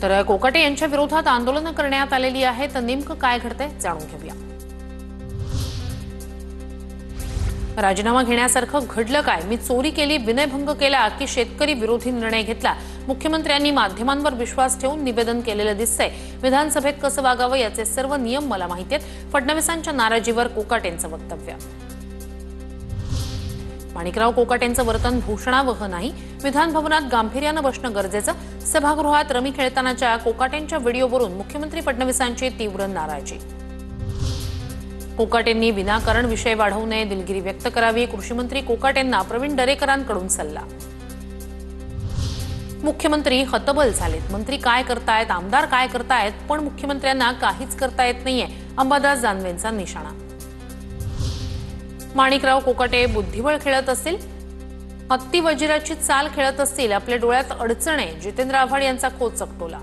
तर कोकाटे यांच्या विरोधात आंदोलन करण्यात आलेली आहे। तर नेमकं काय घडतंय जाणून घेऊया। राजीनामा घेण्यासारखं घडलं काय? मी चोरी केली, विनयभंग केला की शेतकरी विरोधी निर्णय घेतला? मुख्यमंत्र्यांनी माध्यमांवर विश्वास ठेवून निवेदन केलेलं दिसतंय। विधानसभेत कसं वागावं याचे सर्व नियम मला माहिती आहेत। फडणवीसांच्या नाराजीवर कोकाटेंचं वक्तव्य। माणिकराव कोकाटेंचं वर्तन भूषणावह नाही, विधान भवनात गांभीर्यानं बसणं गरजेचं। सभागृहात रमी खेळतानाच्या कोकाटेंच्या व्हिडिओवरून मुख्यमंत्री फडणवीसांची तीव्र नाराजी। कोकाटेंनी विनाकारण विषय वाढवू नये, दिलगिरी व्यक्त करावी। कृषीमंत्री कोकाटेंना प्रवीण दरेकरांकडून सल्ला। मुख्यमंत्री हतबल झालेत। मंत्री काय करतायत, आमदार काय करतायत, पण मुख्यमंत्र्यांना काहीच करता येत नाहीये। अंबादास दानवेंचा निशाणा। माणिकराव कोकाटे बुद्धिबळ खेळत असतील, हत्ती वजिराची चाल खेळत असतील, आपल्या डोळ्यात अडचण आहे। जितेंद्र आव्हाड यांचा खोचक टोला।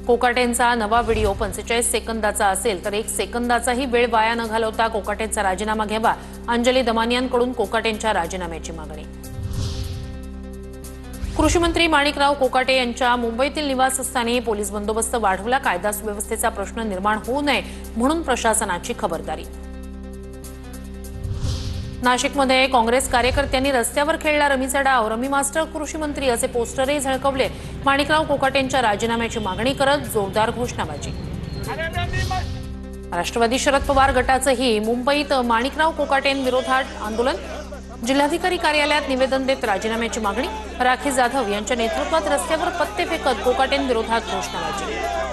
कोकाटेंचा नवा व्हिडिओ 45 सेकंदाचा असेल तर 1 सेकंदाचाही वेळ वाया न घालवता कोकाटेंचा राजीनामा घ्यावा। अंजली दमानियांकडून कोकाटेंच्या राजीनाम्याची मागणी। कृषीमंत्री माणिकराव कोकाटे यांच्या मुंबईतील निवासस्थानी पोलीस बंदोबस्त वाढवला। कायदा सुव्यवस्थेचा प्रश्न निर्माण होऊ नये म्हणून प्रशासनाची खबरदारी। नाशिकमध्ये काँग्रेस कार्यकर्त्यांनी रस्त्यावर खेळला रमीचा डाव। रमी मास्टर कृषी मंत्री असे पोस्टरही झळकवले। माणिकराव कोकाटेंच्या राजीनाम्याची मागणी करत जोरदार घोषणाबाजी। राष्ट्रवादी शरद पवार गटाचंही मुंबईत माणिकराव कोकाटेंविरोधात आंदोलन। जिल्हाधिकारी कार्यालयात निवेदन देत राजीनाम्याची मागणी। राखी जाधव यांच्या नेतृत्वात रस्त्यावर पत्ते फेकत कोकाटेंविरोधात घोषणाबाजी।